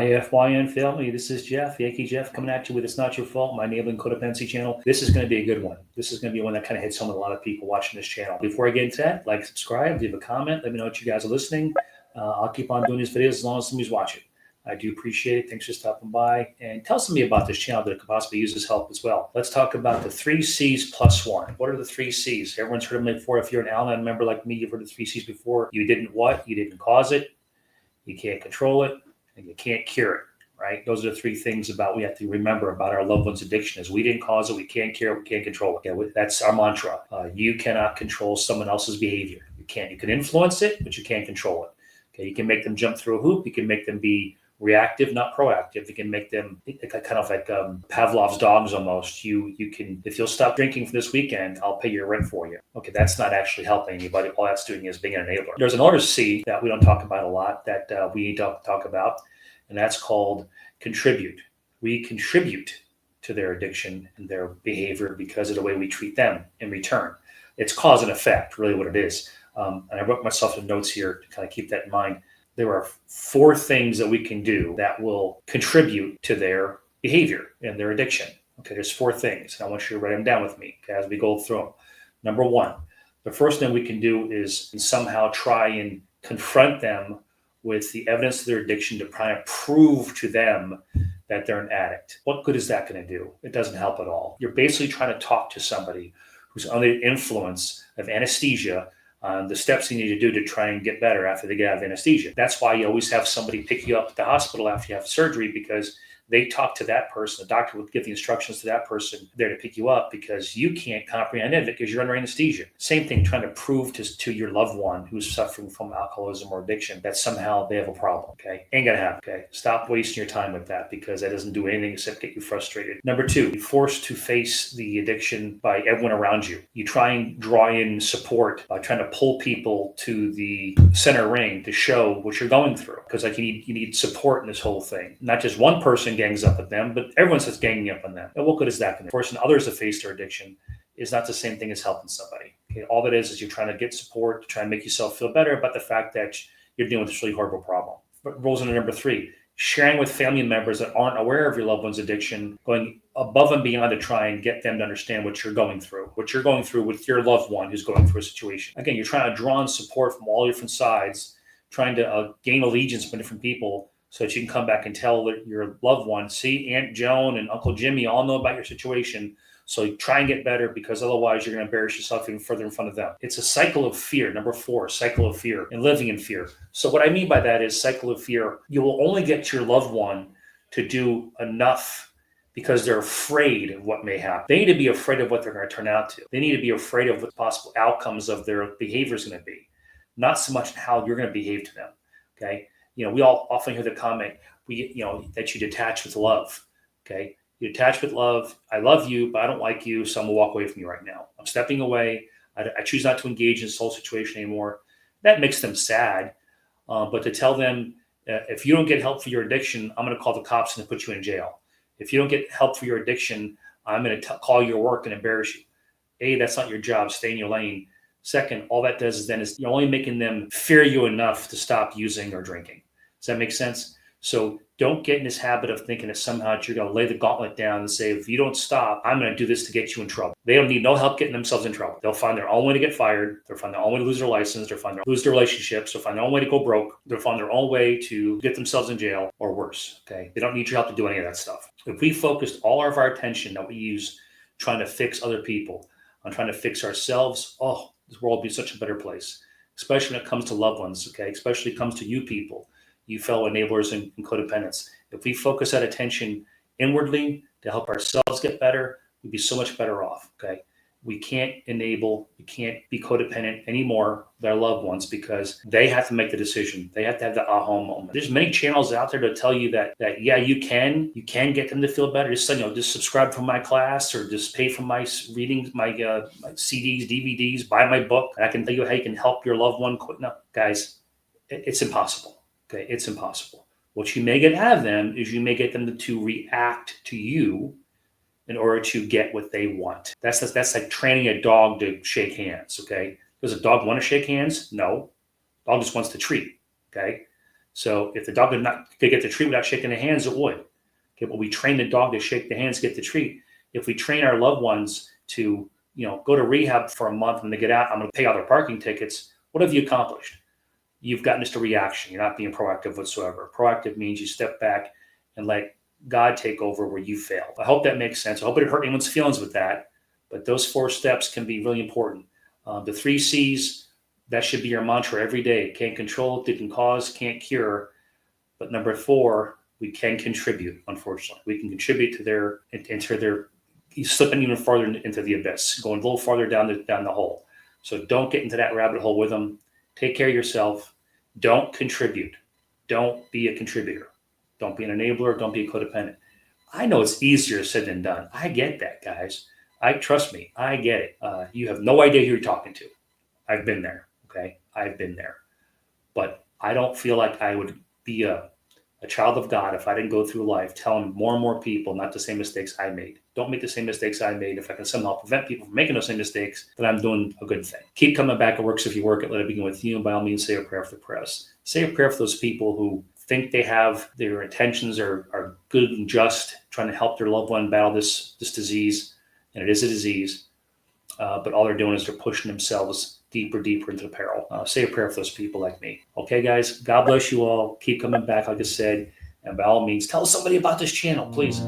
YFYN family, this is Jeff, Yankee Jeff, coming at you with It's Not Your Fault, my enabling codependency channel. This is going to be a good one. This is going to be one that kind of hits home with a lot of people watching this channel. Before I get into that, like, subscribe, leave a comment, let me know what you guys are listening. I'll keep on doing these videos as long as somebody's watching. I do appreciate it. Thanks for stopping by. And tell somebody about this channel that could possibly use this help as well. Let's talk about the 3 C's plus 1. What are the 3 C's? Everyone's heard them before. If you're an AL-ANON member like me, you've heard the 3 C's before. You didn't what? You didn't cause it. You can't control it. And you can't cure it, right? Those are the 3 things about we have to remember about our loved one's addiction is we didn't cause it, we can't cure it, we can't control it. Okay, that's our mantra. You cannot control someone else's behavior. You can't. You can influence it, but you can't control it. Okay, you can make them jump through a hoop. You can make them be reactive, not proactive. You can make them kind of like Pavlov's dogs almost. You can, if you'll stop drinking for this weekend, I'll pay your rent for you. Okay, that's not actually helping anybody. All that's doing is being an enabler. There's another C that we don't talk about a lot that we need to talk about, and that's called contribute. We contribute to their addiction and their behavior because of the way we treat them in return. It's cause and effect, really what it is. And I wrote myself some notes here to kind of keep that in mind. There are 4 things that we can do that will contribute to their behavior and their addiction. Okay, there's 4 things. And I want you to write them down with me, okay, as we go through them. Number 1, the first thing we can do is somehow try and confront them with the evidence of their addiction to try and prove to them that they're an addict. What good is that going to do? It doesn't help at all. You're basically trying to talk to somebody who's under the influence of anesthesia on the steps you need to do to try and get better after they get out of anesthesia. That's why you always have somebody pick you up at the hospital after you have surgery, because they talk to that person. The doctor will give the instructions to that person there to pick you up because you can't comprehend it because you're under anesthesia. Same thing, trying to prove to your loved one who's suffering from alcoholism or addiction that somehow they have a problem, okay? Ain't gonna happen, okay? Stop wasting your time with that because that doesn't do anything except get you frustrated. Number 2, you're forced to face the addiction by everyone around you. You try and draw in support by trying to pull people to the center ring to show what you're going through, because like you need support in this whole thing. Not just one person gangs up at them, but everyone starts ganging up on them. And what good is that going to do? Forcing others to face their addiction is not the same thing as helping somebody. Okay? All that is you're trying to get support to try and make yourself feel better about the fact that you're dealing with this really horrible problem. But rolls into number 3, sharing with family members that aren't aware of your loved one's addiction, going above and beyond to try and get them to understand what you're going through with your loved one who's going through a situation. Again, you're trying to draw in support from all different sides, trying to gain allegiance from different people, so that you can come back and tell your loved one, see, Aunt Joan and Uncle Jimmy all know about your situation. So you try and get better, because otherwise you're going to embarrass yourself even further in front of them. It's a cycle of fear. Number 4, cycle of fear and living in fear. So what I mean by that is cycle of fear. You will only get your loved one to do enough because they're afraid of what may happen. They need to be afraid of what they're going to turn out to. They need to be afraid of what possible outcomes of their behavior is going to be, not so much how you're going to behave to them. Okay. We all often hear the comment, that you detach with love. Okay. You detach with love. I love you, but I don't like you, so I'm gonna walk away from you right now. I'm stepping away. I choose not to engage in this whole situation anymore. That makes them sad. But to tell them, if you don't get help for your addiction, I'm going to call the cops and put you in jail. If you don't get help for your addiction, I'm going to call your work and embarrass you. A, that's not your job. Stay in your lane. Second, all that does is you're only making them fear you enough to stop using or drinking. Does that make sense? So don't get in this habit of thinking that somehow you're going to lay the gauntlet down and say, if you don't stop, I'm going to do this to get you in trouble. They don't need no help getting themselves in trouble. They'll find their own way to get fired. They'll find their own way to lose their license. They'll find their lose their relationships. They'll find their own way to go broke. They'll find their own way to get themselves in jail or worse. Okay. They don't need your help to do any of that stuff. If we focused all of our attention that we use trying to fix other people on trying to fix ourselves, this world would be such a better place, especially when it comes to loved ones. Okay. Especially when it comes to you people, you fellow enablers and codependents. If we focus that attention inwardly to help ourselves get better, we'd be so much better off, okay? We can't enable, we can't be codependent anymore with our loved ones because they have to make the decision. They have to have the aha moment. There's many channels out there to tell you that yeah, you can get them to feel better. Just subscribe for my class or just pay for my readings, my CDs, DVDs, buy my book. I can tell you how you can help your loved one quit. No, guys, it's impossible. Okay, it's impossible. What you may get out of them is you may get them to react to you in order to get what they want. That's like training a dog to shake hands, okay? Does a dog want to shake hands? No. Dog just wants to treat, okay? So if the dog could get the treat without shaking the hands, it would. Okay, but we train the dog to shake the hands, get the treat. If we train our loved ones to, go to rehab for a month and they get out, I'm going to pay all their parking tickets. What have you accomplished? You've gotten just a reaction. You're not being proactive whatsoever. Proactive means you step back and let God take over where you failed. I hope that makes sense. I hope it didn't hurt anyone's feelings with that, but those 4 steps can be really important. The 3 C's, that should be your mantra every day. Can't control, didn't cause, can't cure. But number 4, we can contribute, unfortunately. We can contribute to their slipping even farther into the abyss, going a little farther down the hole. So don't get into that rabbit hole with them. Take care of yourself. Don't contribute. Don't be a contributor. Don't be an enabler. Don't be a codependent. I know it's easier said than done. I get that, guys. Trust me, I get it. You have no idea who you're talking to. I've been there. Okay, I've been there. But I don't feel like I would be a child of God if I didn't go through life telling more and more people not the same mistakes I made. Don't make the same mistakes I made. If I can somehow prevent people from making those same mistakes, then I'm doing a good thing. Keep coming back. It works if you work it. Let it begin with you. And by all means, say a prayer for the press. Say a prayer for those people who think they have their intentions are good and just, trying to help their loved one battle this disease. And it is a disease. But all they're doing is they're pushing themselves deeper into the peril. Say a prayer for those people like me. Okay, guys, God bless you all. Keep coming back, like I said. And by all means, tell somebody about this channel, please.